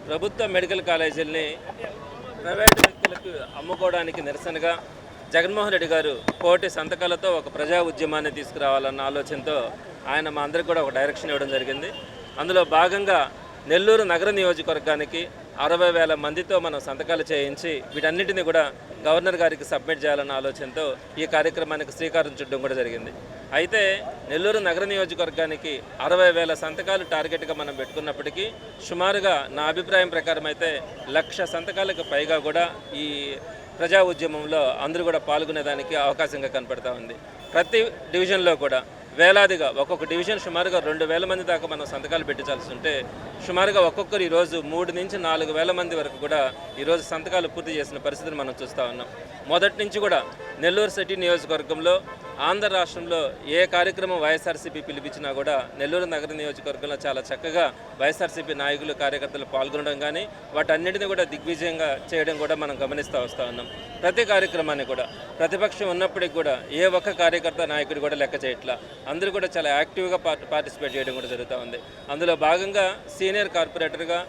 ప్రభుత్వ medical కాలేజీల్ని private వ్యక్తులకు అమ్ముకోవడానికి నిరసనగా జగన్మోహన్ రెడ్డి గారు కోటి సంతకాలతో ఒక ప్రజా ఉద్యమాన్ని తీసుకురావాలన్న ఆలోచనతో ఆయన మా అందరికి కూడా ఒక డైరెక్షన్ ఇవ్వడం జరిగింది. అందులో భాగంగా నెల్లూరు నగర నియోజకవర్గానికి 60,000 మందితో మనం సంతకాలు చేయించి వీటన్నిటిని కూడా గవర్నర్ గారికి సబ్మిట్ చేయాలన్న ఆలోచనతో ఈ కార్యక్రమానికి శ్రీకారం చుట్టడం కూడా జరిగింది. అయితే నెల్లూరు నగర నియోజకవర్గానికి 60,000 సంతకాలు టార్గెట్గా మనం పెట్టుకున్నప్పటికీ సుమారుగా నా అభిప్రాయం ప్రకారం అయితే 1,00,000 సంతకాలకు పైగా కూడా ఈ ప్రజా ఉద్యమంలో అందరూ కూడా పాల్గొనేదానికి అవకాశంగా కనపడతా ఉంది. ప్రతి డివిజన్లో కూడా వేలాదిగా ఒక్కొక్క డివిజన్ సుమారుగా 2,000 మంది దాకా మనం సంతకాలు పెట్టించాల్సి ఉంటే సుమారుగా ఒక్కొక్కరు ఈరోజు 3 నుంచి 4,000 మంది వరకు కూడా ఈరోజు సంతకాలు పూర్తి చేసిన పరిస్థితిని మనం చూస్తూ ఉన్నాం. మొదటి నుంచి కూడా నెల్లూరు సిటీ నియోజకవర్గంలో ఆంధ్ర రాష్ట్రంలో ఏ కార్యక్రమం వైఎస్ఆర్సీపీ పిలిపించినా కూడా నెల్లూరు నగర నియోజకవర్గంలో చాలా చక్కగా వైఎస్ఆర్సీపీ నాయకులు కార్యకర్తలు పాల్గొనడం కానీ వాటన్నిటిని కూడా దిగ్విజయంగా చేయడం కూడా మనం గమనిస్తూ వస్తూ ఉన్నాం. ప్రతి కార్యక్రమాన్ని కూడా ప్రతిపక్షం ఉన్నప్పటికీ కూడా ఏ ఒక్క కార్యకర్త నాయకుడు కూడా లెక్క చేయట్లా, అందరూ కూడా చాలా యాక్టివ్గా పార్టిసిపేట్ చేయడం కూడా జరుగుతూ ఉంది. అందులో భాగంగా సీనియర్ కార్పొరేటర్గా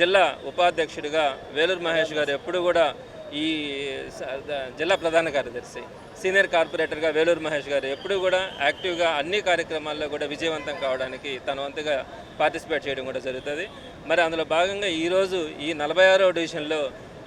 జిల్లా ఉపాధ్యక్షుడిగా వేలూరు మహేష్ గారు ఎప్పుడు కూడా ఈ జిల్లా ప్రధాన కార్యదర్శి సీనియర్ కార్పొరేటర్గా వేలూరు మహేష్ గారు ఎప్పుడు కూడా యాక్టివ్గా అన్ని కార్యక్రమాల్లో కూడా విజయవంతం కావడానికి తన వంతుగా పార్టిసిపేట్ చేయడం కూడా జరుగుతుంది. మరి అందులో భాగంగా ఈరోజు ఈ 46వ డివిజన్లో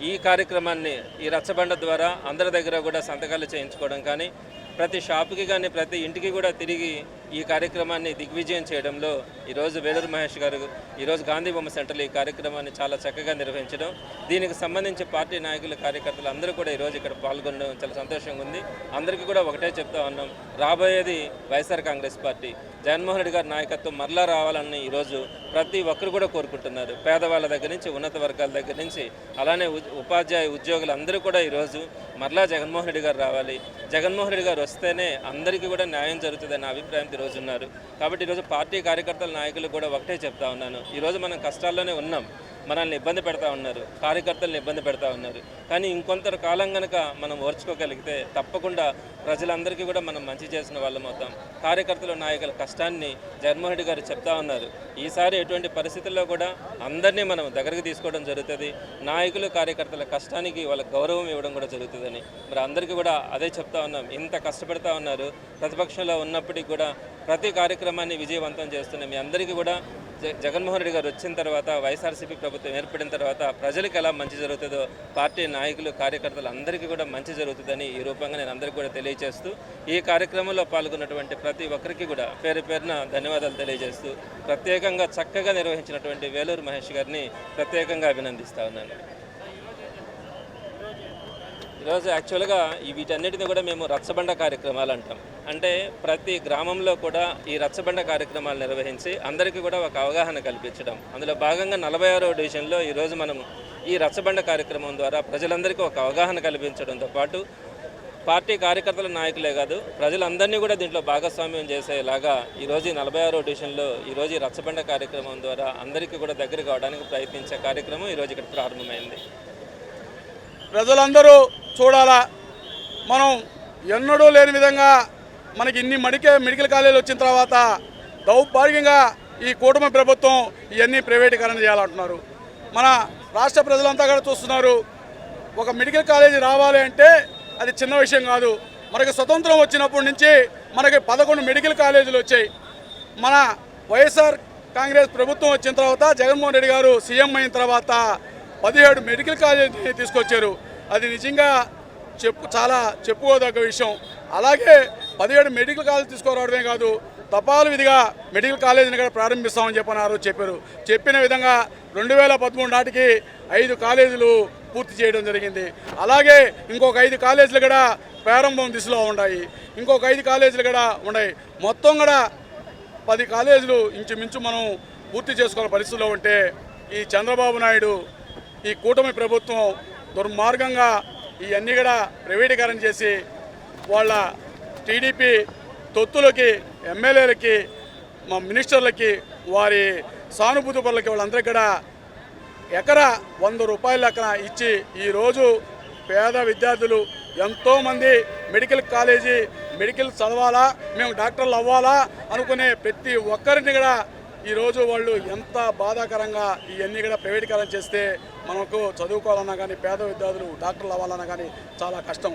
ఈ కార్యక్రమాన్ని ఈ రచ్చబండ ద్వారా అందరి దగ్గర కూడా సంతకాలు చేయించుకోవడం కానీ ప్రతి షాపుకి కానీ ప్రతి ఇంటికి కూడా తిరిగి ఈ కార్యక్రమాన్ని దిగ్విజయం చేయడంలో ఈరోజు వేలూరు మహేష్ గారు ఈరోజు గాంధీ బొమ్మ సెంటర్లో ఈ కార్యక్రమాన్ని చాలా చక్కగా నిర్వహించడం, దీనికి సంబంధించి పార్టీ నాయకులు కార్యకర్తలు అందరూ కూడా ఈరోజు ఇక్కడ పాల్గొనడం చాలా సంతోషంగా ఉంది. అందరికీ కూడా ఒకటే చెప్తా ఉన్నాం, రాబోయేది వైఎస్ఆర్ కాంగ్రెస్ పార్టీ, జగన్మోహన్ రెడ్డి గారి నాయకత్వం మరలా రావాలని ఈరోజు ప్రతి ఒక్కరు కూడా కోరుకుంటున్నారు. పేదవాళ్ళ దగ్గర నుంచి ఉన్నత వర్గాల దగ్గర నుంచి అలానే ఉపాధ్యాయ ఉద్యోగులు అందరూ కూడా ఈరోజు మరలా జగన్మోహన్ రెడ్డి గారు రావాలి, జగన్మోహన్ రెడ్డి గారు వస్తేనే అందరికీ కూడా న్యాయం జరుగుతుందన్న అభిప్రాయంతో ఈరోజు ఉన్నారు. కాబట్టి ఈరోజు పార్టీ కార్యకర్తల నాయకులు కూడా ఒకటే చెప్తా ఉన్నాను, ఈరోజు మనం కష్టాల్లోనే ఉన్నాం, మనల్ని ఇబ్బంది పెడతా ఉన్నారు, కార్యకర్తలను ఇబ్బంది పెడతా ఉన్నారు. కానీ ఇంకొంత కాలం కనుక మనం ఓర్చుకోగలిగితే తప్పకుండా ప్రజలందరికీ కూడా మనం మంచి చేసిన వాళ్ళం అవుతాం. కార్యకర్తల నాయకుల కష్టాన్ని జగన్మోహన్ రెడ్డి గారు చెప్తా ఉన్నారు. ఈసారి ఎటువంటి పరిస్థితుల్లో కూడా అందరినీ మనం దగ్గరికి తీసుకోవడం జరుగుతుంది. నాయకులు కార్యకర్తల కష్టానికి వాళ్ళ గౌరవం ఇవ్వడం కూడా జరుగుతుందని మరి అందరికీ కూడా అదే చెప్తా ఉన్నాం. ఇంత కష్టపడతా ఉన్నారు, ప్రతిపక్షంలో ఉన్నప్పటికీ కూడా ప్రతి కార్యక్రమాన్ని విజయవంతం చేస్తున్నాం. మీ అందరికీ కూడా జగన్మోహన్ రెడ్డి గారు వచ్చిన తర్వాత వైఎస్ఆర్సీపీ ప్రభుత్వం ఏర్పడిన తర్వాత ప్రజలకు ఎలా మంచి జరుగుతుందో పార్టీ నాయకులు కార్యకర్తలు అందరికీ కూడా మంచి జరుగుతుందని ఈ రూపంగా నేను అందరికీ కూడా తెలియజేస్తూ ఈ కార్యక్రమంలో పాల్గొన్నటువంటి ప్రతి ఒక్కరికి కూడా పేరు పేరున ధన్యవాదాలు తెలియజేస్తూ ప్రత్యేకంగా చక్కగా నిర్వహించినటువంటి వేలూరు మహేష్ గారిని ప్రత్యేకంగా అభినందిస్తా ఉన్నాను. ఈరోజు యాక్చువల్గా వీటన్నిటిని కూడా మేము రచ్చబండ కార్యక్రమాలు అంటాం. అంటే ప్రతి గ్రామంలో కూడా ఈ రచ్చబండ కార్యక్రమాలు నిర్వహించి అందరికీ కూడా ఒక అవగాహన కల్పించడం. అందులో భాగంగా 46వ డివిజన్లో ఈరోజు మనం ఈ రచ్చబండ కార్యక్రమం ద్వారా ప్రజలందరికీ ఒక అవగాహన కల్పించడంతో పాటు పార్టీ కార్యకర్తల నాయకులే కాదు ప్రజలందరినీ కూడా దీంట్లో భాగస్వామ్యం చేసేలాగా ఈరోజు 46వ డివిజన్లో ఈరోజు ఈ రచ్చబండ కార్యక్రమం ద్వారా అందరికీ కూడా దగ్గర కావడానికి ప్రయత్నించే కార్యక్రమం ఈరోజు ఇక్కడ ప్రారంభమైంది. ప్రజలందరూ చూడాలా, మనం ఎన్నడూ లేని విధంగా మనకి ఇన్ని మెడికల్ కాలేజీలు వచ్చిన తర్వాత దౌర్భాగ్యంగా ఈ కూటమి ప్రభుత్వం ఇవన్నీ ప్రైవేటీకరణ చేయాలంటున్నారు. మన రాష్ట్ర ప్రజలంతా కూడా చూస్తున్నారు. ఒక మెడికల్ కాలేజీ రావాలి అంటే అది చిన్న విషయం కాదు. మనకి స్వతంత్రం వచ్చినప్పటి నుంచి మనకి 11 మెడికల్ కాలేజీలు వచ్చాయి. మన వైఎస్ఆర్ కాంగ్రెస్ ప్రభుత్వం వచ్చిన తర్వాత జగన్మోహన్ రెడ్డి గారు సీఎం అయిన తర్వాత 17 మెడికల్ కాలేజీని తీసుకొచ్చారు. అది నిజంగా చాలా చెప్పుకోదగ్గ విషయం. అలాగే 17 మెడికల్ కాలేజీ తీసుకురావడమే కాదు, తపాలు విధిగా మెడికల్ కాలేజీని కూడా ప్రారంభిస్తామని చెప్పారు. చెప్పిన విధంగా 2013 నాటికి 5 కాలేజీలు పూర్తి చేయడం జరిగింది. అలాగే ఇంకొక 5 కాలేజీలు కూడా ప్రారంభం దిశలో ఉన్నాయి, ఇంకొక 5 కాలేజీలు కూడా ఉన్నాయి. మొత్తం కూడా 10 కాలేజీలు ఇంచుమించు మనం పూర్తి చేసుకోవాల పరిస్థితిలో ఉంటే ఈ చంద్రబాబు నాయుడు ఈ కూటమి ప్రభుత్వం దుర్మార్గంగా ఇవన్నీ కూడా ప్రైవేటీకరణ చేసి వాళ్ళ టీడీపీ తొత్తులకి ఎమ్మెల్యేలకి మా మినిస్టర్లకి వారి సానుభూతి పరులకి వాళ్ళందరికీ కూడా ఎకరా 100 రూపాయల లెక్కన ఇచ్చి ఈరోజు పేద విద్యార్థులు ఎంతోమంది మెడికల్ కాలేజీ మెడికల్ చదవాలా, మేము డాక్టర్లు అవ్వాలా అనుకునే ప్రతి ఒక్కరిని కూడా ఈరోజు వాళ్ళు ఎంత బాధాకరంగా ఇవన్నీ కూడా ప్రైవేటీకరణ చేస్తే మనకు చదువుకోవాలన్నా కానీ పేద విద్యార్థులు డాక్టర్లు అవ్వాలన్నా కానీ చాలా కష్టం.